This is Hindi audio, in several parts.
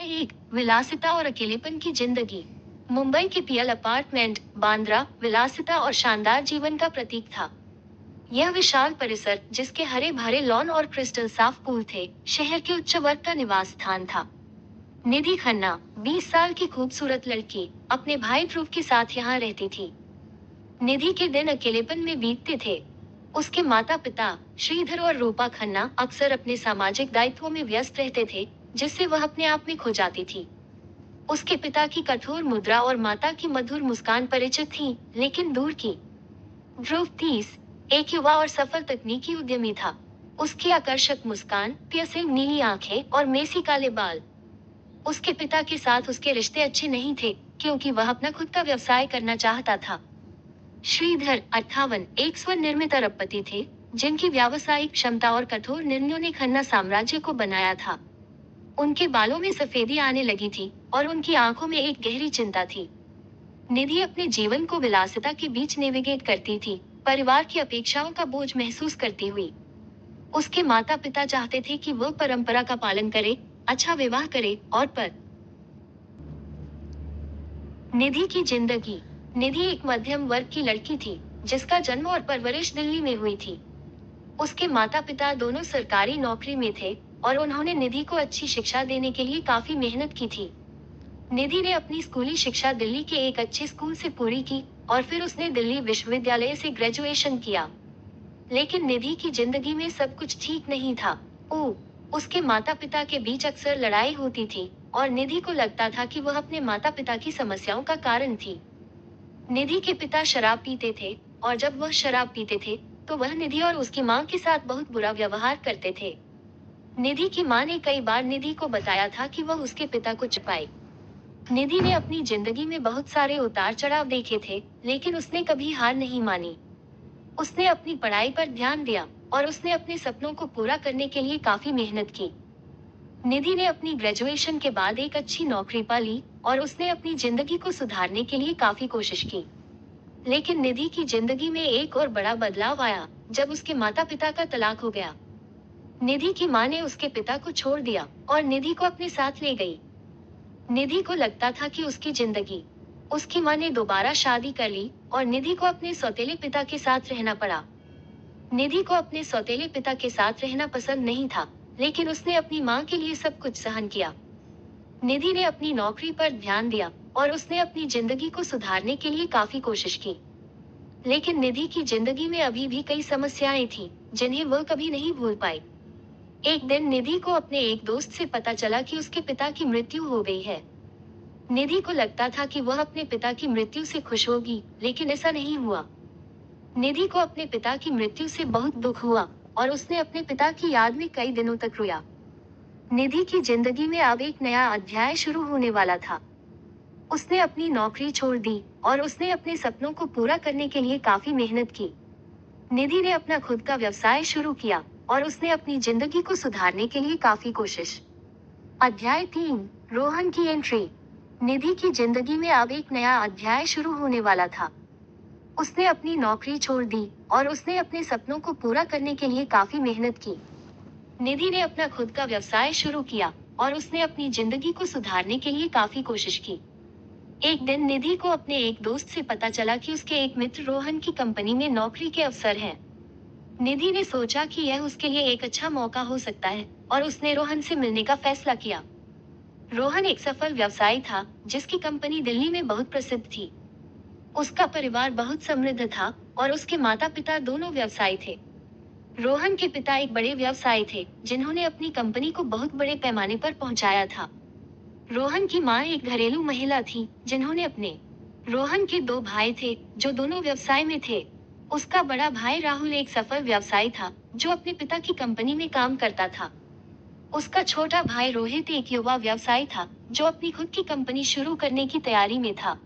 एक विलासिता और अकेलेपन की जिंदगी। मुंबई के पीएल अपार्टमेंट बांद्रा विलासिता और शानदार जीवन का प्रतीक था। यह विशाल परिसर, जिसके हरे भरे लॉन और क्रिस्टल साफ पूल थे, शहर के उच्च वर्ग का निवास स्थान था। निधि खन्ना, 20 साल की खूबसूरत लड़की, अपने भाई ध्रुव के साथ यहाँ रहती थी। निधि के दिन अकेलेपन में बीतते थे। उसके माता पिता श्रीधर और रूपा खन्ना अक्सर अपने सामाजिक दायित्वों में व्यस्त रहते थे, जिससे वह अपने आप में खो जाती थी। उसके पिता की कठोर मुद्रा और माता की मधुर मुस्कान परिचित थी, लेकिन दूर की। ध्रुव 30, एक युवा और सफल तकनीकी उद्यमी था। उसकी आकर्षक मुस्कान, पियर्सिंग नीली आंखें और मेसी काले बाल। उसके पिता के साथ उसके रिश्ते अच्छे नहीं थे, क्योंकि वह अपना खुद का व्यवसाय करना चाहता था। श्रीधर 58, एक स्वनिर्मित अरबपति थे, जिनकी व्यावसायिक क्षमता और कठोर निर्णयों ने खन्ना साम्राज्य को बनाया था। उनके बालों में सफेदी आने लगी थी और उनकी आंखों में एक गहरी चिंता थी। निधि अपने जीवन को विलासिता के बीच नेविगेट करती थी, परिवार की अपेक्षाओं का बोझ महसूस करती हुई। उसके माता पिता चाहते थे कि वह परंपरा का पालन करे, अच्छा विवाह करे और पर निधि की जिंदगी। निधि एक मध्यम वर्ग की लड़की थी, जिसका जन्म और परवरिश दिल्ली में हुई थी। उसके माता पिता दोनों सरकारी नौकरी में थे और उन्होंने निधि को अच्छी शिक्षा देने के लिए काफी मेहनत की थी। निधि ने अपनी स्कूली शिक्षा दिल्ली के एक अच्छे स्कूल से पूरी की और फिर उसने दिल्ली विश्वविद्यालय से ग्रेजुएशन किया। लेकिन निधि की जिंदगी में सब कुछ ठीक नहीं था। उसके माता पिता के बीच अक्सर लड़ाई होती थी और निधि को लगता था कि वह अपने माता पिता की समस्याओं का कारण थी। निधि के पिता शराब पीते थे और जब वह शराब पीते थे तो वह निधि और उसकी मां के साथ बहुत बुरा व्यवहार करते थे। निधि की मां ने कई बार निधि को बताया था कि वह उसके पिता को छुपाए। निधि ने अपनी जिंदगी में बहुत सारे उतार चढ़ाव देखे थे, लेकिन उसने कभी हार नहीं मानी। उसने अपनी पढ़ाई पर ध्यान दिया और उसने अपने सपनों को पूरा करने के लिए काफी मेहनत की। निधि ने अपनी ग्रेजुएशन के बाद एक अच्छी नौकरी पा ली और उसने अपनी जिंदगी को सुधारने के लिए काफी कोशिश की। लेकिन निधि की जिंदगी में एक और बड़ा बदलाव आया, जब उसके माता पिता का तलाक हो गया। निधि की मां ने उसके पिता को छोड़ दिया और निधि को अपने साथ ले गई। निधि को लगता था कि उसकी जिंदगी। उसकी मां ने दोबारा शादी कर ली और निधि को अपने सौतेले पिता के साथ रहना पड़ा। निधि को अपने सौतेले पिता के साथ रहना पसंद नहीं था, लेकिन उसने अपनी मां के लिए सब कुछ सहन किया। निधि ने अपनी नौकरी पर ध्यान दिया और उसने अपनी जिंदगी को सुधारने के लिए काफी कोशिश की। लेकिन निधि की जिंदगी में अभी भी कई समस्याएं थी, जिन्हें वह कभी नहीं भूल पाई। एक दिन निधि को अपने एक दोस्त से पता चला कि उसके पिता की मृत्यु हो गई है। निधि को लगता था कि वह अपने पिता की मृत्यु से खुश होगी, लेकिन ऐसा नहीं हुआ। निधि को अपने पिता की मृत्यु से बहुत दुख हुआ और उसने अपने पिता की याद में कई दिनों तक रोया। निधि की जिंदगी में अब एक नया अध्याय शुरू होने वाला था। उसने अपनी नौकरी छोड़ दी और उसने अपने सपनों को पूरा करने के लिए काफी मेहनत की। निधि ने अपना खुद का व्यवसाय शुरू किया और उसने अपनी जिंदगी को सुधारने के लिए काफी कोशिश। अध्याय 3, रोहन की एंट्री। निधि की जिंदगी में अब एक नया अध्याय शुरू होने वाला था। उसने अपनी नौकरी छोड़ दी और उसने अपने सपनों को पूरा करने के लिए काफी मेहनत की। निधि ने अपना खुद का व्यवसाय शुरू किया और उसने अपनी जिंदगी को सुधारने के लिए काफी कोशिश की। एक दिन निधि को अपने एक दोस्त से पता चला कि उसके एक मित्र रोहन की कंपनी में नौकरी के अवसर हैं। निधि ने सोचा कि यह उसके लिए एक अच्छा मौका हो सकता है और उसने रोहन से मिलने का फैसला किया। रोहन एक सफल व्यवसायी था, जिसकी कंपनी दिल्ली में बहुत प्रसिद्ध थी। उसका परिवार बहुत समृद्ध था और उसके माता पिता दोनों व्यवसायी थे। रोहन के पिता एक बड़े व्यवसायी थे, जिन्होंने अपनी कंपनी को बहुत बड़े पैमाने पर पहुंचाया था। रोहन की मां एक घरेलू महिला थी, जिन्होंने अपने रोहन के दो भाई थे, जो दोनों व्यवसाय में थे। उसका बड़ा भाई राहुल एक सफल व्यवसायी था, जो अपने पिता की कंपनी में काम करता था। उसका छोटा भाई रोहित एक युवा व्यवसायी था, जो अपनी खुद की कंपनी शुरू करने की तैयारी में था।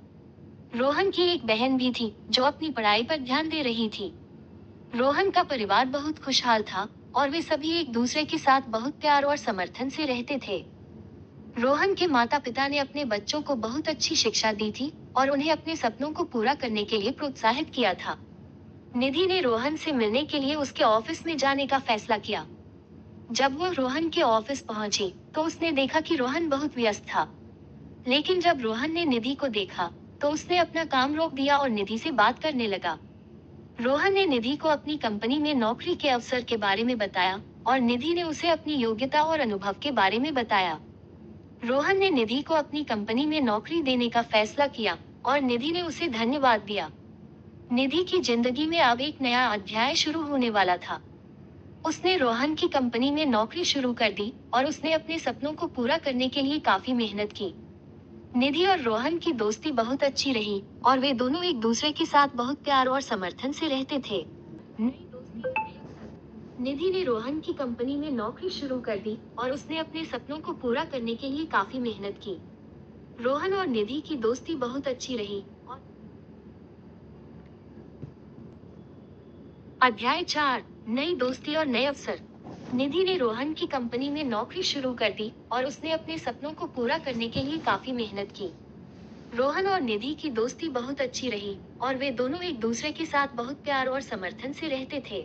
रोहन की एक बहन भी थी, जो अपनी पढ़ाई पर ध्यान दे रही थी। रोहन का परिवार बहुत खुशहाल था और वे सभी एक दूसरे के साथ बहुत प्यार और समर्थन से रहते थे। रोहन के माता पिता ने अपने बच्चों को बहुत अच्छी शिक्षा दी थी और उन्हें अपने सपनों को पूरा करने के लिए प्रोत्साहित किया था। निधि ने रोहन से मिलने के लिए उसके ऑफिस में जाने का फैसला किया। जब वो रोहन के ऑफिस पहुंची, तो उसने देखा कि रोहन बहुत व्यस्त था। लेकिन जब रोहन ने निधि को देखा, तो उसने अपना काम रोक दिया और निधि से बात करने लगा। रोहन ने निधि को अपनी कंपनी में नौकरी के अवसर के बारे में बताया और निधि ने उसे अपनी योग्यता और अनुभव के बारे में बताया। रोहन ने निधि को अपनी कंपनी में नौकरी देने का फैसला किया और निधि ने उसे धन्यवाद दिया। निधि की जिंदगी में अब एक नया अध्याय शुरू होने वाला था। उसने रोहन की कंपनी में नौकरी शुरू कर दी और उसने अपने सपनों को पूरा करने के लिए काफी मेहनत की। निधि और रोहन की दोस्ती बहुत अच्छी रही और वे दोनों एक दूसरे के साथ बहुत प्यार और समर्थन से रहते थे। नई दोस्ती और नए अवसर। निधि ने रोहन की कंपनी में नौकरी शुरू कर दी और उसने अपने सपनों को पूरा करने के लिए काफी मेहनत की। रोहन और निधि की दोस्ती बहुत अच्छी रही और अध्याय 4, नई दोस्ती और नए अवसर। निधि ने रोहन की कंपनी में नौकरी शुरू कर दी और उसने अपने सपनों को पूरा करने के लिए काफी मेहनत की। रोहन और निधि की दोस्ती बहुत अच्छी रही और वे दोनों एक दूसरे के साथ बहुत प्यार और समर्थन से रहते थे।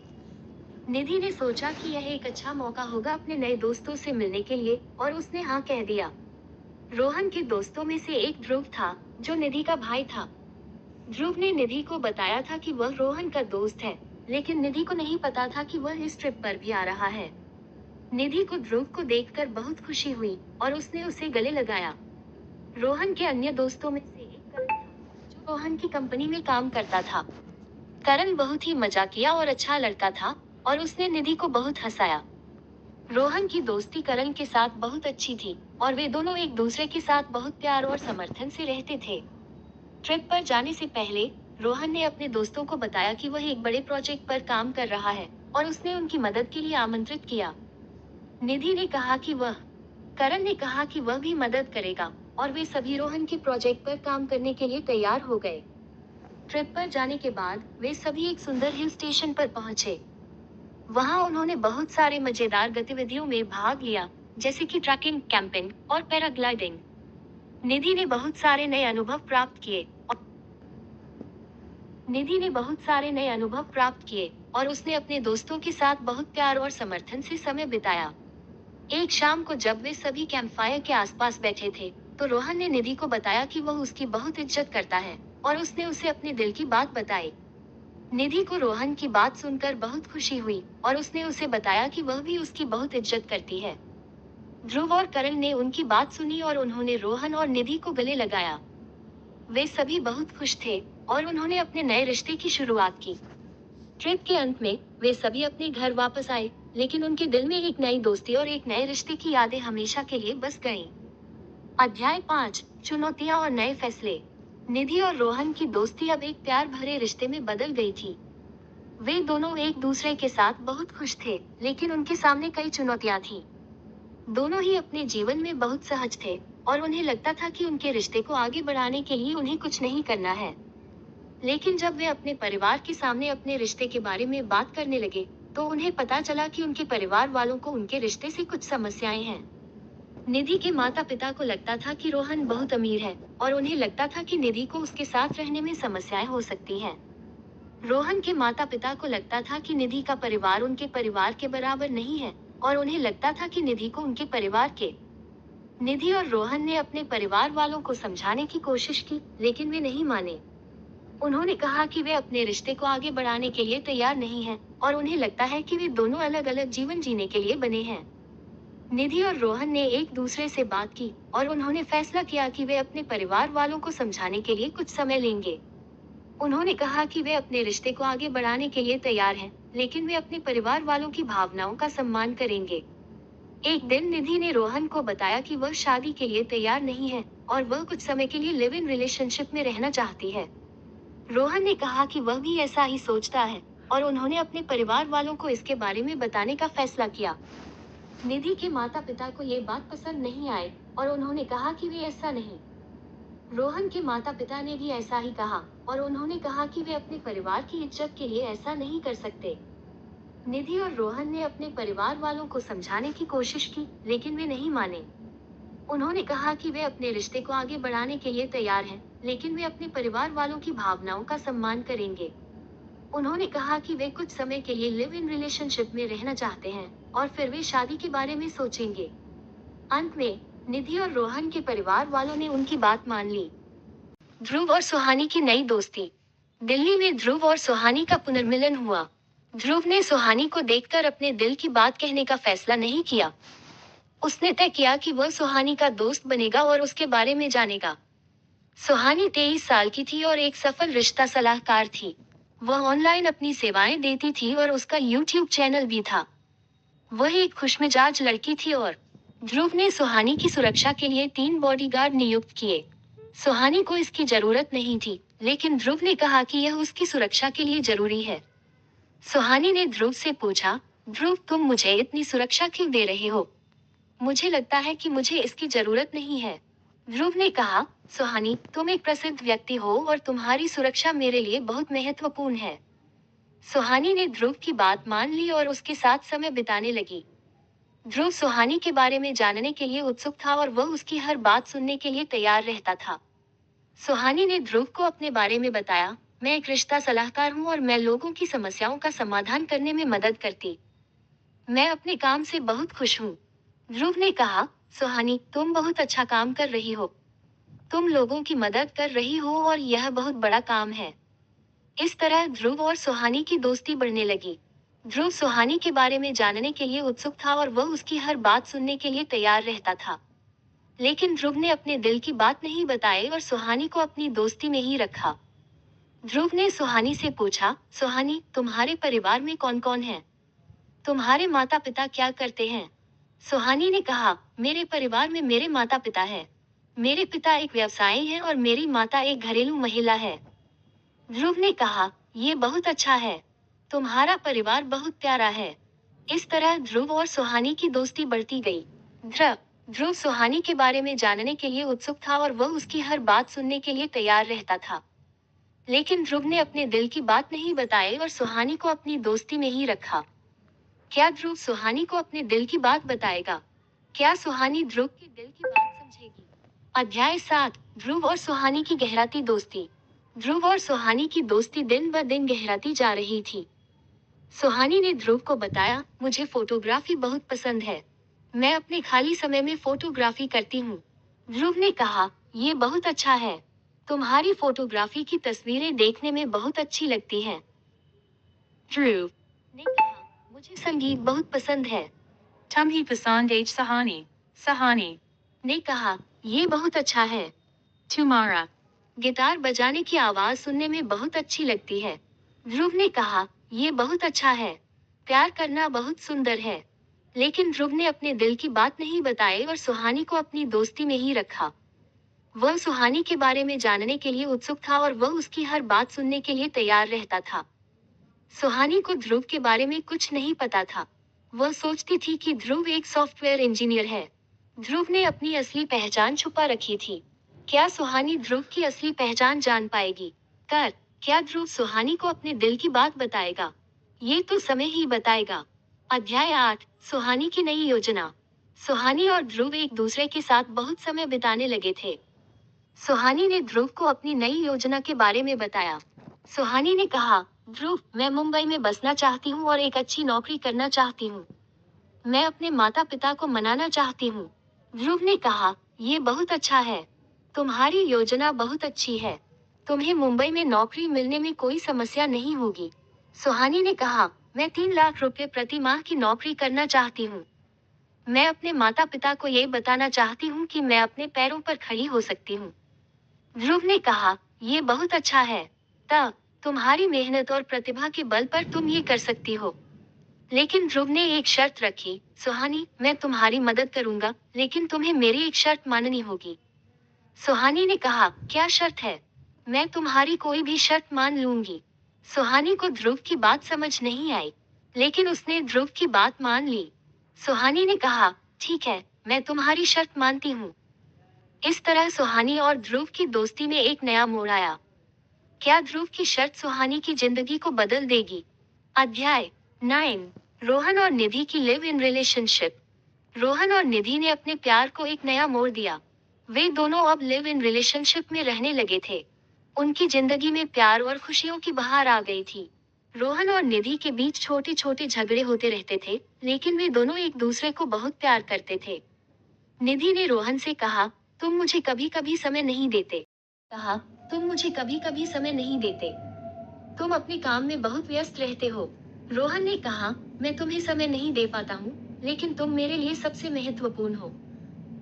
निधि ने सोचा कि यह एक अच्छा मौका होगा अपने नए दोस्तों से मिलने के लिए और उसने हाँ कह दिया। रोहन के दोस्तों में से एक ध्रुव था, जो निधि का भाई था। ध्रुव ने निधि को बताया था कि वह रोहन का दोस्त है, लेकिन निधि को नहीं पता था कि वह इस ट्रिप पर भी आ रहा है। निधि को ध्रुव को देखकर बहुत खुशी हुई और उसने उसे गले लगाया। रोहन के अन्य दोस्तों में से एक करण था, जो रोहन की कंपनी में काम करता था। करण बहुत ही मजाकिया और अच्छा लड़का था और उसने निधि को बहुत हंसाया। रोहन की दोस्ती करण के साथ बहुत अच्छी थी और वे दोनों एक दूसरे के साथ बहुत प्यार और समर्थन से रहते थे। ट्रिप पर जाने से पहले रोहन ने अपने दोस्तों को बताया कि वह एक बड़े प्रोजेक्ट पर काम कर रहा है और उसने उनकी मदद के लिए आमंत्रित किया। निधि ने कहा कि वह करण ने कहा कि वह भी मदद करेगा और वे सभी रोहन के प्रोजेक्ट पर काम करने के लिए तैयार हो गए। ट्रिप पर जाने के बाद वे सभी एक सुंदर हिल स्टेशन पर पहुंचे। वहां उन्होंने बहुत सारे मजेदार गतिविधियों में भाग लिया, जैसे कि ट्रैकिंग, कैंपिंग और पैराग्लाइडिंग। निधि ने बहुत सारे नए अनुभव प्राप्त किए और निधि ने बहुत सारे नए अनुभव प्राप्त किए और उसने अपने दोस्तों के साथ बहुत प्यार और समर्थन से समय बिताया। एक शाम को जब वे सभी कैंपफायर के आसपास बैठे थे, तो रोहन ने निधि को बताया कि वह उसकी बहुत इज्जत करता है और उसने उसे अपने दिल की बात बताई। निधि को रोहन की बात सुनकर बहुत खुशी हुई और उसने उसे बताया कि वह भी उसकी बहुत इज्जत करती है। ध्रुव और करण ने उनकी बात सुनी और उन्होंने रोहन और निधि को गले लगाया। वे सभी बहुत खुश थे और उन्होंने अपने नए रिश्ते की शुरुआत की। ट्रिप के अंत में वे सभी अपने घर वापस आए, लेकिन उनके दिल में एक नई दोस्ती और एक नए रिश्ते की यादें हमेशा के लिए बस गईं। अध्याय 5, चुनौतियां और नए फैसले। निधि और रोहन की दोस्ती अब एक प्यार भरे रिश्ते में बदल गई थी। वे दोनों एक दूसरे के साथ बहुत खुश थे, लेकिन उनके सामने कई चुनौतियां थीं। दोनों ही अपने जीवन में बहुत सहज थे और उन्हें लगता था कि उनके रिश्ते को आगे बढ़ाने के लिए उन्हें कुछ नहीं करना है। लेकिन जब वे अपने परिवार के सामने अपने रिश्ते के बारे में बात करने लगे, तो उन्हें पता चला कि उनके परिवार वालों को उनके रिश्ते से कुछ समस्याएं हैं। निधि के माता पिता को लगता था कि रोहन बहुत अमीर है और उन्हें लगता था कि निधि को उसके साथ रहने में समस्याएं हो सकती हैं। रोहन के माता पिता को लगता था कि निधि का परिवार उनके परिवार के बराबर नहीं है और उन्हें लगता था कि निधि को उनके परिवार के निधि और रोहन ने अपने परिवार वालों को समझाने की कोशिश की, लेकिन वे नहीं माने। उन्होंने कहा कि वे अपने रिश्ते को आगे बढ़ाने के लिए तैयार नहीं हैं और उन्हें लगता है कि वे दोनों अलग अलग जीवन जीने के लिए बने हैं। निधि और रोहन ने एक दूसरे से बात की और उन्होंने फैसला किया कि वे अपने परिवार वालों को समझाने के लिए कुछ समय लेंगे। उन्होंने कहा कि वे अपने रिश्ते को आगे बढ़ाने के लिए तैयार हैं, लेकिन वे अपने परिवार वालों की भावनाओं का सम्मान करेंगे। एक दिन निधि ने रोहन को बताया कि वह शादी के लिए तैयार नहीं है और वह कुछ समय के लिए लिव इन रिलेशनशिप में रहना चाहती है। रोहन ने कहा कि वह भी ऐसा ही सोचता है और उन्होंने अपने परिवार वालों को इसके बारे में बताने का फैसला किया। निधि के माता पिता को ये बात पसंद नहीं आई और उन्होंने कहा कि वे ऐसा नहीं। रोहन के माता पिता ने भी ऐसा ही कहा और उन्होंने कहा कि वे अपने परिवार की इज्जत के लिए ऐसा नहीं कर सकते। निधि और रोहन ने अपने परिवार वालों को समझाने की कोशिश की, लेकिन वे नहीं माने। उन्होंने कहा कि वे अपने रिश्ते को आगे बढ़ाने के लिए तैयार हैं, लेकिन वे अपने परिवार वालों की भावनाओं का सम्मान करेंगे। उन्होंने कहा कि वे कुछ समय के लिए लिव इन रिलेशनशिप में रहना चाहते हैं और फिर वे शादी के बारे में सोचेंगे। अंत में निधि और रोहन के परिवार वालों ने उनकी बात मान ली। ध्रुव और सुहानी की नई दोस्ती। दिल्ली में ध्रुव और सुहानी का पुनर्मिलन हुआ। ध्रुव ने सुहानी को देखकर अपने दिल की बात कहने का फैसला नहीं किया। उसने तय किया कि वह सुहानी का दोस्त बनेगा और उसके बारे में जानेगा। सुहानी 23 साल की थी और एक सफल रिश्ता सलाहकार थी। वह ऑनलाइन अपनी सेवाएं देती थी और उसका यूट्यूब चैनल भी था। वह एक खुशमिजाज लड़की थी और ध्रुव ने सुहानी की सुरक्षा के लिए 3 बॉडीगार्ड नियुक्त किए। सुहानी को इसकी जरूरत नहीं थी, लेकिन ध्रुव ने कहा कि यह उसकी सुरक्षा के लिए जरूरी है। सुहानी ने ध्रुव से पूछा, ध्रुव तुम मुझे इतनी सुरक्षा क्यों दे रहे हो? मुझे लगता है कि मुझे इसकी जरूरत नहीं है। ध्रुव ने कहा, सुहानी तुम एक प्रसिद्ध व्यक्ति हो और तुम्हारी सुरक्षा मेरे लिए बहुत महत्वपूर्ण है। सुहानी ने ध्रुव की बात मान ली और उसके साथ समय बिताने लगी। ध्रुव सुहानी के बारे में जानने के लिए उत्सुक था और वह उसकी हर बात सुनने के लिए तैयार रहता था। सुहानी ने ध्रुव को अपने बारे में बताया, मैं एक रिश्ता सलाहकार हूँ और मैं लोगों की समस्याओं का समाधान करने में मदद करती। मैं अपने काम से बहुत खुश हूँ। ध्रुव ने कहा, सुहानी तुम बहुत अच्छा काम कर रही हो। तुम लोगों की मदद कर रही हो और यह बहुत बड़ा काम है। इस तरह ध्रुव और सुहानी की दोस्ती बढ़ने लगी। ध्रुव सुहानी के बारे में जानने के लिए उत्सुक था और वह उसकी हर बात सुनने के लिए तैयार रहता था। लेकिन ध्रुव ने अपने दिल की बात नहीं बताई और सुहानी को अपनी दोस्ती में ही रखा। ध्रुव ने सुहानी से पूछा, सुहानी तुम्हारे परिवार में कौन कौन है? तुम्हारे माता पिता क्या करते हैं? सुहानी ने कहा, मेरे परिवार में मेरे माता पिता हैं। मेरे पिता एक व्यवसायी हैं और मेरी माता एक घरेलू महिला है। ध्रुव ने कहा, ये बहुत अच्छा है। तुम्हारा परिवार बहुत प्यारा है। इस तरह ध्रुव और सुहानी की दोस्ती बढ़ती गई। ध्रुव सुहानी के बारे में जानने के लिए उत्सुक था और वह उसकी हर बात सुनने के लिए तैयार रहता था। लेकिन ध्रुव ने अपने दिल की बात नहीं बताई और सुहानी को अपनी दोस्ती में ही रखा। क्या ध्रुव सुहानी को अपने दिल की बात बताएगा? क्या सुहानी ध्रुव के दिल की बात समझेगी? अध्याय 7, ध्रुव और सुहानी की गहराती दोस्ती। ध्रुव और सुहानी की दोस्ती दिन ब दिन गहराती जा रही थी। सुहानी ने ध्रुव को बताया, मुझे फोटोग्राफी बहुत पसंद है। मैं अपने खाली समय में फोटोग्राफी करती हूँ। ध्रुव ने कहा, ये बहुत अच्छा है। तुम्हारी फोटोग्राफी की तस्वीरें देखने में बहुत अच्छी लगती हैं। ध्रुव ने कहा, मुझे संगीत बहुत पसंद है। Tumhi pasandage sahani. Sahani. ने कहा, ये बहुत अच्छा है। Tumara. गिटार बजाने की आवाज सुनने में बहुत अच्छी लगती है। ध्रुव ने कहा, ये बहुत अच्छा है। प्यार करना बहुत सुंदर है। लेकिन ध्रुव ने अपने दिल की बात नहीं बताई और सुहानी को अपनी दोस्ती में ही रखा। वह सुहानी के बारे में जानने के लिए उत्सुक था और वह उसकी हर बात सुनने के लिए तैयार रहता था। सुहानी को ध्रुव के बारे में कुछ नहीं पता था। वह सोचती थी कि ध्रुव एक सॉफ्टवेयर इंजीनियर है। ध्रुव ने अपनी असली पहचान छुपा रखी थी। क्या सुहानी ध्रुव की असली पहचान जान पाएगी? क्या ध्रुव सुहानी को अपने दिल की बात बताएगा? ये तो समय ही बताएगा। अध्याय 8, सुहानी की नई योजना। सुहानी और ध्रुव एक दूसरे के साथ बहुत समय बिताने लगे थे। सुहानी ने ध्रुव को अपनी नई योजना के बारे में बताया। सुहानी ने कहा, ध्रुव मैं मुंबई में बसना चाहती हूँ और एक अच्छी नौकरी करना चाहती हूँ। मैं अपने माता पिता को मनाना चाहती हूँ। ध्रुव ने कहा, ये बहुत अच्छा है। तुम्हारी योजना बहुत अच्छी है। तुम्हें मुंबई में नौकरी मिलने में कोई समस्या नहीं होगी। सुहानी ने कहा, मैं 3 लाख रुपए प्रति माह की नौकरी करना चाहती हूँ। मैं अपने माता पिता को ये बताना चाहती हूँ कि मैं अपने पैरों पर खड़ी हो सकती हूँ। ध्रुव ने कहा, ये बहुत अच्छा है। तुम्हारी मेहनत और प्रतिभा के बल पर तुम ये कर सकती हो। लेकिन ध्रुव ने एक शर्त रखी, सुहानी मैं तुम्हारी मदद करूंगा, लेकिन तुम्हें मेरी एक शर्त माननी होगी। सुहानी ने कहा, क्या शर्त है? मैं तुम्हारी कोई भी शर्त मान लूंगी। सुहानी को ध्रुव की बात समझ नहीं आई, लेकिन उसने ध्रुव की बात मान ली। सुहानी ने कहा, ठीक है, मैं तुम्हारी शर्त मानती हूँ। इस तरह सुहानी और ध्रुव की दोस्ती में एक नया मोड़ आया। क्या ध्रुव की शर्त सुहानी की जिंदगी को बदल देगी? अध्याय 9, रोहन और निधि की लिव इन रिलेशनशिप। रोहन और निधि ने अपने प्यार को एक नया मोड़ दिया। वे दोनों अब लिव इन रिलेशनशिप में रहने लगे थे। उनकी जिंदगी में प्यार और खुशियों की बहार आ गई थी। रोहन और निधि के बीच छोटे छोटे झगड़े होते रहते थे, लेकिन वे दोनों एक दूसरे को बहुत प्यार करते थे। निधि ने रोहन से कहा, तुम मुझे कभी कभी समय नहीं देते। कहा, तुम मुझे कभी कभी समय नहीं देते। तुम अपने काम में बहुत व्यस्त रहते हो। रोहन ने कहा, मैं तुम्हें समय नहीं दे पाता हूँ, लेकिन तुम मेरे लिए सबसे महत्वपूर्ण हो।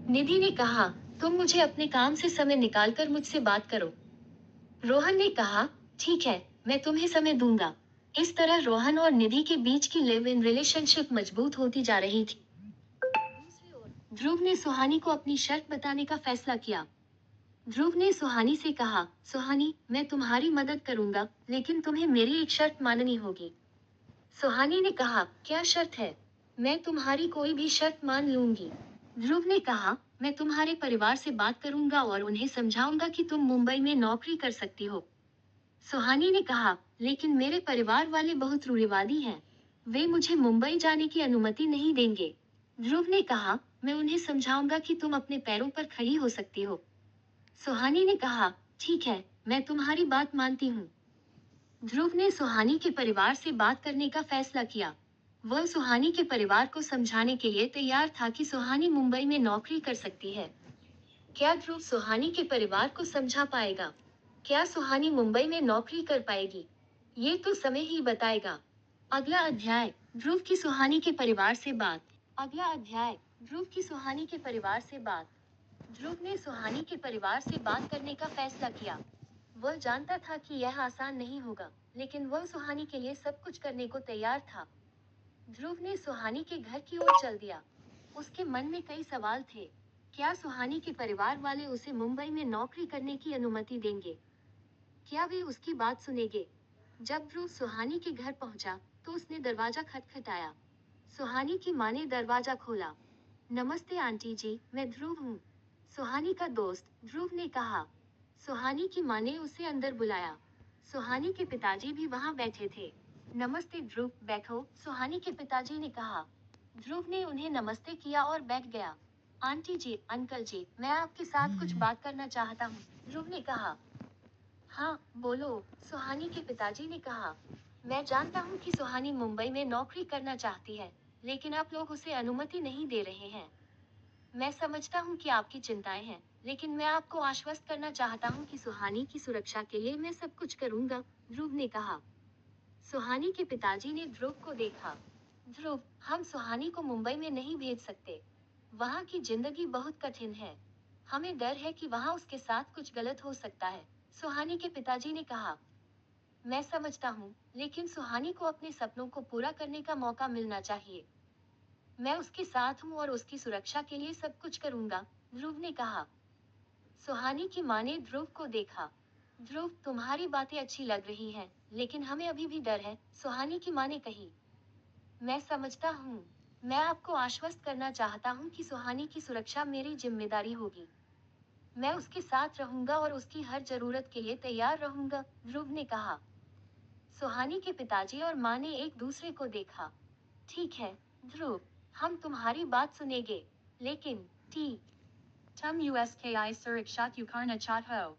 निधि ने कहा, तुम मुझे अपने काम से समय निकालकर मुझसे बात करो। रोहन ने कहा, ठीक है, मैं तुम्हें समय दूंगा। इस तरह रोहन और निधि के बीच की लिव इन रिलेशनशिप मजबूत होती जा रही थी। दूसरी ओर, ध्रुव ने सुहानी को अपनी शर्त बताने का फैसला किया। ध्रुव ने सुहानी से कहा, सुहानी, मैं तुम्हारी मदद करूंगा, लेकिन तुम्हें मेरी एक शर्त माननी होगी। सुहानी ने कहा, क्या शर्त है? मैं तुम्हारी कोई भी शर्त मान लूंगी। ध्रुव ने कहा, मैं तुम्हारे परिवार से बात करूंगा और उन्हें समझाऊंगा कि तुम मुंबई में नौकरी कर सकती हो। सुहानी ने कहा, लेकिन मेरे परिवार वाले बहुत रूढ़िवादी हैं। वे मुझे मुंबई जाने की अनुमति नहीं देंगे। ध्रुव ने कहा, मैं उन्हें समझाऊंगा कि तुम अपने पैरों पर खड़ी हो सकती हो। सुहानी ने कहा, ठीक है, मैं तुम्हारी बात मानती हूँ। ध्रुव ने सुहानी के परिवार से बात करने का फैसला किया। वह सुहानी के परिवार को समझाने के लिए तैयार था कि सुहानी मुंबई में नौकरी कर सकती है। क्या ध्रुव सुहानी के परिवार को समझा पाएगा? क्या सुहानी मुंबई में नौकरी कर पाएगी? ये तो समय ही बताएगा। अगला अध्याय, ध्रुव की सुहानी के परिवार से बात। अगला अध्याय, ध्रुव की सुहानी के परिवार से बात। ध्रुव ने सुहानी के परिवार से बात करने का फैसला किया। वह जानता था कि यह आसान नहीं होगा, लेकिन वह सुहानी के लिए सब कुछ करने को तैयार था। ध्रुव ने सुहानी के घर की ओर चल दिया। उसके मन में कई सवाल थे। क्या सुहानी के परिवार वाले उसे मुंबई में नौकरी करने की अनुमति देंगे? क्या वे उसकी बात सुनेंगे? जब ध्रुव सुहानी के घर पहुंचा, तो उसने दरवाजा खटखटाया। सुहानी की माँ ने दरवाजा खोला। नमस्ते आंटी जी, मैं ध्रुव हूँ। सुहानी का दोस्त, ध्रुव ने कहा। सुहानी की माँ ने उसे अंदर बुलाया। सुहानी के पिताजी भी वहाँ बैठे थे। नमस्ते ध्रुव, बैठो, सुहानी के पिताजी ने कहा। ध्रुव ने उन्हें नमस्ते किया और बैठ गया। आंटी जी, अंकल जी, मैं आपके साथ कुछ बात करना चाहता हूँ, ध्रुव ने कहा। हाँ, बोलो, सुहानी के पिताजी ने कहा। मैं जानता हूँ कि सुहानी मुंबई में नौकरी करना चाहती है, लेकिन आप लोग उसे अनुमति नहीं दे रहे हैं। मैं समझता हूँ कि आपकी चिंताएं हैं, लेकिन मैं आपको आश्वस्त करना चाहता हूँ कि सुहानी की सुरक्षा के लिए मैं सब कुछ करूंगा, ध्रुव ने कहा। सुहानी के पिताजी ने ध्रुव को देखा। ध्रुव, हम सुहानी को मुंबई में नहीं भेज सकते। वहाँ की जिंदगी बहुत कठिन है। हमें डर है कि वहाँ उसके साथ कुछ गलत हो सकता है, सुहानी के पिताजी ने कहा। मैं समझता हूँ, लेकिन सुहानी को अपने सपनों को पूरा करने का मौका मिलना चाहिए। मैं उसके साथ हूँ और उसकी सुरक्षा के लिए सब कुछ करूंगा, ध्रुव ने कहा। सुहानी की माँ ने ध्रुव को देखा। ध्रुव, तुम्हारी बातें अच्छी लग रही हैं, लेकिन हमें अभी भी डर है, सुहानी की माँ ने कही। मैं समझता हूँ। मैं आपको आश्वस्त करना चाहता हूँ कि सुहानी की सुरक्षा मेरी जिम्मेदारी होगी। मैं उसके साथ रहूंगा और उसकी हर जरूरत के लिए तैयार रहूंगा, ध्रुव ने कहा। सुहानी के पिताजी और माँ ने एक दूसरे को देखा। ठीक है, ध्रुव, हम तुम्हारी बात सुनेंगे, लेकिन T Tum uski surikshat ukarna chat ho.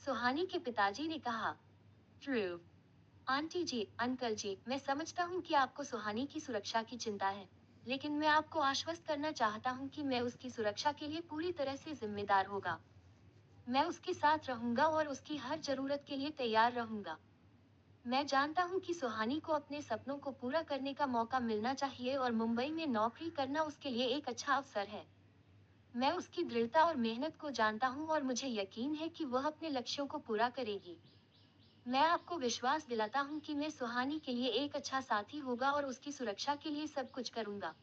सुहानी के पिताजी ने कहा। Dhruv. आंटी जी, अंकल जी, मैं समझता हूँ कि आपको सुहानी की सुरक्षा की चिंता है, लेकिन मैं आपको आश्वस्त करना चाहता हूँ कि मैं उसकी सुरक्षा के लिए पूरी तरह से जिम्मेदार होगा। मैं उसके साथ रहूंगा और उसकी हर जरूरत के लिए तैयार रहूंगा। मैं जानता हूँ कि सुहानी को अपने सपनों को पूरा करने का मौका मिलना चाहिए और मुंबई में नौकरी करना उसके लिए एक अच्छा अवसर है। मैं उसकी दृढ़ता और मेहनत को जानता हूँ और मुझे यकीन है कि वह अपने लक्ष्यों को पूरा करेगी। मैं आपको विश्वास दिलाता हूँ कि मैं सुहानी के लिए एक अच्छा साथी होगा और उसकी सुरक्षा के लिए सब कुछ करूंगा।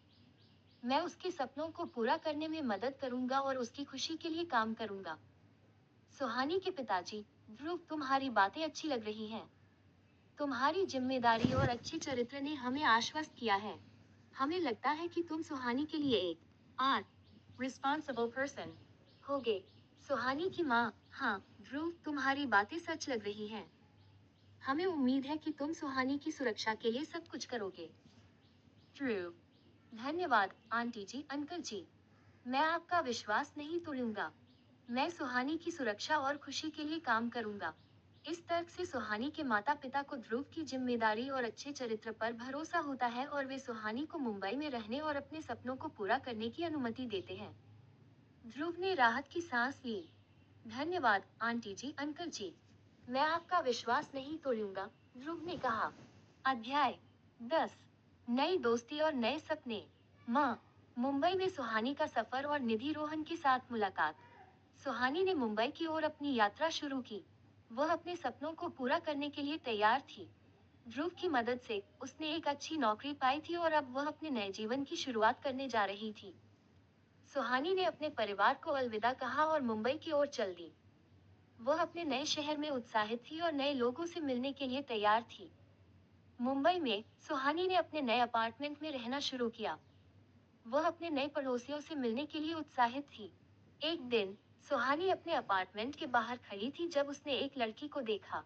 मैं उसके सपनों को पूरा करने में मदद करूंगा और उसकी खुशी के लिए काम करूंगा। सुहानी के पिताजी, ध्रुव, तुम्हारी बातें अच्छी लग रही हैं। तुम्हारी जिम्मेदारी और अच्छी चरित्र ने हमें आश्वस्त किया है। हमें लगता है कि तुम सुहानी के लिए एक आर Responsible person. होगे। सुहानी की माँ, हाँ, ध्रुव, तुम्हारी बातें सच लग रही हैं। हमें उम्मीद है कि तुम सुहानी की सुरक्षा के लिए सब कुछ करोगे। Dhruv. धन्यवाद, आंटी जी, अंकल जी। मैं आपका विश्वास नहीं तोड़ूंगा। मैं सुहानी की सुरक्षा और खुशी के लिए काम करूंगा। इस तर्क से सुहानी के माता पिता को ध्रुव की जिम्मेदारी और अच्छे चरित्र पर भरोसा होता है और वे सुहानी को मुंबई में रहने और अपने सपनों को पूरा करने की अनुमति देते हैं। ध्रुव ने राहत की सांस ली। धन्यवाद आंटी जी, अंकल जी, मैं आपका विश्वास नहीं तोड़ूंगा, ध्रुव ने कहा। अध्याय 10। नई दोस्ती और नए सपने। माँ, मुंबई में सुहानी का सफर और निधि रोहन के साथ मुलाकात। सुहानी ने मुंबई की ओर अपनी यात्रा शुरू की। वह अपने सपनों को पूरा करने के लिए तैयार थी। ध्रुव की मदद से उसने एक अच्छी नौकरी पाई थी और अब वह अपने नए जीवन की शुरुआत करने जा रही थी। सुहानी ने अपने परिवार को अलविदा कहा और मुंबई की ओर चल दी। वह अपने नए शहर में उत्साहित थी और नए लोगों से मिलने के लिए तैयार थी। मुंबई में सुहानी ने अपने नए अपार्टमेंट में रहना शुरू किया। वह अपने नए पड़ोसियों से मिलने के लिए उत्साहित थी। एक दिन सुहानी अपने अपार्टमेंट के बाहर खड़ी थी जब उसने एक लड़की को देखा।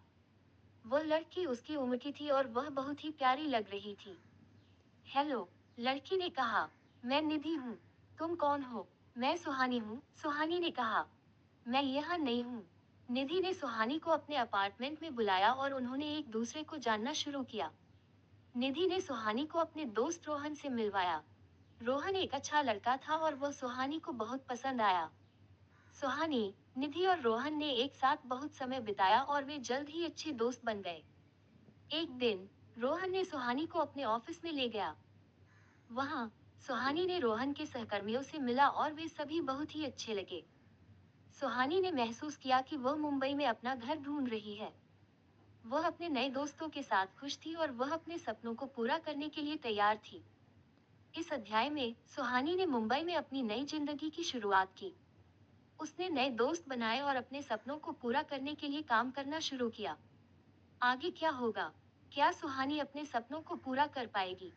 वह लड़की उसकी उम्र की थी और वह बहुत ही प्यारी लग रही थी। हेलो, लड़की ने कहा। मैं निधि हूँ। तुम कौन हो? मैं सुहानी हूँ, सुहानी ने कहा। मैं यहाँ नहीं हूँ। निधि ने सुहानी को अपने अपार्टमेंट में बुलाया और उन्होंने एक दूसरे को जानना शुरू किया। निधि ने सुहानी को अपने दोस्त रोहन से मिलवाया। रोहन एक अच्छा लड़का था और वह सुहानी को बहुत पसंद आया। सुहानी, निधि और रोहन ने एक साथ बहुत समय बिताया और वे जल्द ही अच्छे दोस्त बन गए। एक दिन रोहन ने सुहानी को अपने ऑफिस में ले गया। वहाँ सुहानी ने रोहन के सहकर्मियों से मिला और वे सभी बहुत ही अच्छे लगे। सुहानी ने महसूस किया कि वह मुंबई में अपना घर ढूंढ रही है। वह अपने नए दोस्तों के साथ खुश थी और वह अपने सपनों को पूरा करने के लिए तैयार थी। इस अध्याय में सुहानी ने मुंबई में अपनी नई जिंदगी की शुरुआत की। उसने नए दोस्त बनाए और अपने सपनों को पूरा करने के लिए काम करना शुरू किया। आगे क्या होगा? क्या सुहानी अपने सपनों को पूरा कर पाएगी?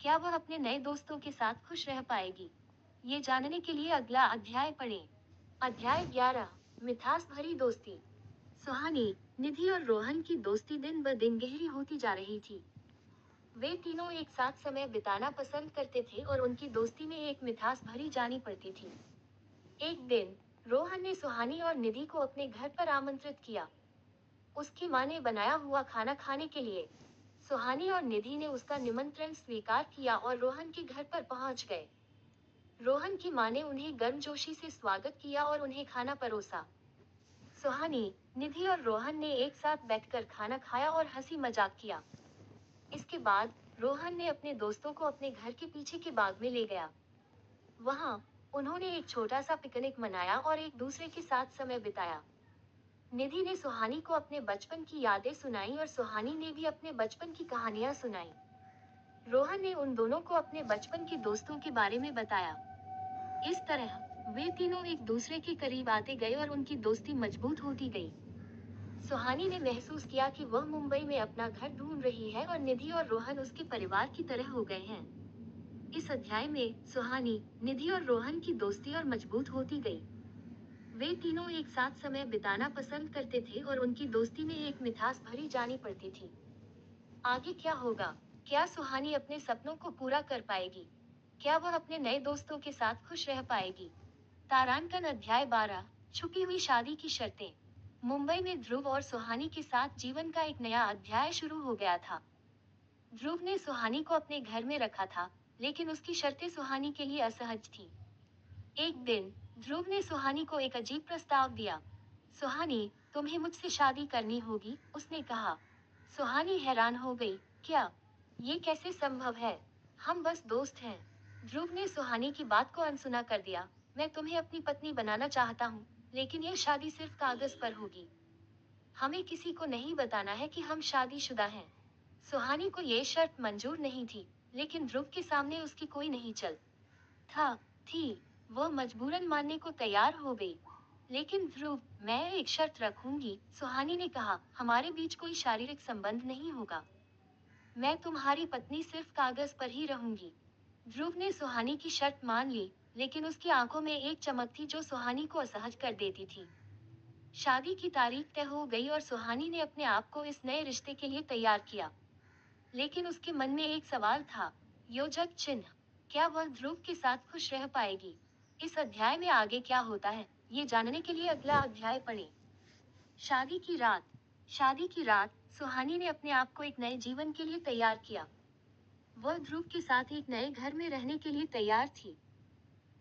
क्या वह अपने नए दोस्तों के साथ खुश रह पाएगी? ये जानने के लिए अगला अध्याय पढ़ें। अध्याय 11। मिठास भरी दोस्ती। सुहानी, निधि और रोहन की दोस्ती दिन ब दिन गहरी होती जा रही थी। वे तीनों एक साथ समय बिताना पसंद करते थे और उनकी दोस्ती में एक मिठास भरी जानी पड़ती थी। एक दिन रोहन ने सुहानी और निधि को अपने घर पर आमंत्रित किया। उसकी माँ ने बनाया हुआ खाना खाने के लिए। सुहानी और निधि ने उसका निमंत्रण स्वीकार किया और रोहन के घर पर पहुंच गए। रोहन की माँ ने उन्हें गर्मजोशी से स्वागत किया और उन्हें खाना परोसा। सुहानी, निधि और रोहन ने एक साथ बैठकर खाना खाया और हंसी मजाक किया। इसके बाद रोहन ने अपने दोस्तों को अपने घर के पीछे के बाग में ले गया। वहां उन्होंने एक छोटा सा पिकनिक मनाया और एक दूसरे के साथ समय बिताया। निधि ने सुहानी को अपने बचपन की यादें सुनाई और सुहानी ने भी अपने बचपन की कहानियां सुनाई। रोहन ने उन दोनों को अपने बचपन के दोस्तों के बारे में बताया। इस तरह वे तीनों एक दूसरे के करीब आते गए और उनकी दोस्ती मजबूत होती गई। सुहानी ने महसूस किया कि वह मुंबई में अपना घर ढूंढ रही है और निधि और रोहन उसके परिवार की तरह हो गए हैं। इस अध्याय में सुहानी, निधि और रोहन की दोस्ती और मजबूत होती गई। वे तीनों एक साथ समय बिताना पसंद करते थे और उनकी दोस्ती में एक मिठास भरी जानी पड़ती थी। आगे क्या होगा? क्या सुहानी अपने सपनों को पूरा कर पाएगी? क्या वह अपने नए दोस्तों के साथ खुश रह पाएगी? तारांकन अध्याय 12। छुपी हुई शादी की शर्तें। मुंबई में ध्रुव और सुहानी के साथ जीवन का एक नया अध्याय शुरू हो गया था। ध्रुव ने सुहानी को अपने घर में रखा था, लेकिन उसकी शर्तें सुहानी के लिए असहज थीं। एक दिन ध्रुव ने सुहानी को एक अजीब प्रस्ताव दिया। सुहानी, तुम्हें मुझसे शादी करनी होगी, उसने कहा। सुहानी हैरान हो गई। क्या? ये कैसे संभव है? हम बस दोस्त हैं। ध्रुव ने सुहानी की बात को अनसुना कर दिया। मैं तुम्हें अपनी पत्नी बनाना चाहता हूँ, लेकिन यह शादी सिर्फ कागज पर होगी। हमें किसी को नहीं बताना है कि हम शादीशुदा हैं। सुहानी को ये शर्त मंजूर नहीं थी, लेकिन ध्रुव के सामने उसकी कोई नहीं चल था थी। वह मजबूरन मानने को तैयार हो गई। लेकिन ध्रुव, मैं एक शर्त रखूंगी, सुहानी ने कहा। हमारे बीच कोई शारीरिक संबंध नहीं होगा। मैं तुम्हारी पत्नी सिर्फ कागज पर ही रहूंगी। ध्रुव ने सुहानी की शर्त मान ली, लेकिन उसकी आंखों में एक चमक थी जो सुहानी को असहज कर देती थी। शादी की तारीख तय हो गई और सुहानी ने अपने आप को इस नए रिश्ते के लिए तैयार किया। लेकिन उसके मन में एक सवाल था। योजक चिन्ह। क्या वह ध्रुव के साथ खुश रह पाएगी? इस अध्याय में आगे क्या होता है, ये जानने के लिए अगला अध्याय पढ़ें। शादी की रात। शादी की रात सुहानी ने अपने आप को एक नए जीवन के लिए तैयार किया। वह ध्रुव के साथ एक नए घर में रहने के लिए तैयार थी।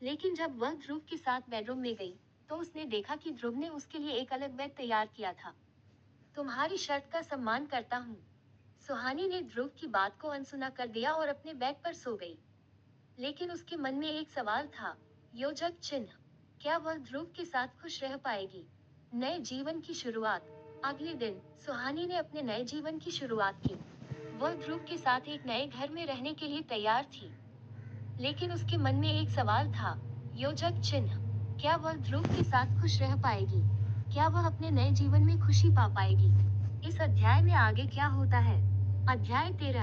लेकिन जब वह ध्रुव के साथ बेडरूम में गई, तो उसने देखा कि ध्रुव ने उसके लिए एक अलग बेड तैयार किया था। तुम्हारी शर्त का सम्मान करता हूँ। सुहानी ने ध्रुव की बात को अनसुना कर दिया और अपने बेड पर सो गई। लेकिन उसके मन में एक सवाल था, योजक चिन्ह। क्या वह ध्रुव के साथ खुश रह पाएगी? नए जीवन की शुरुआत। अगले दिन सुहानी ने अपने नए जीवन की शुरुआत की। वह ध्रुव के साथ एक नए घर में रहने के लिए तैयार थी। लेकिन उसके मन में एक सवाल था, योजक चिन्ह। क्या वह ध्रुव के साथ खुश रह पाएगी? क्या वह अपने नए जीवन में खुशी पा पाएगी? इस अध्याय में आगे क्या होता है? अध्याय 13।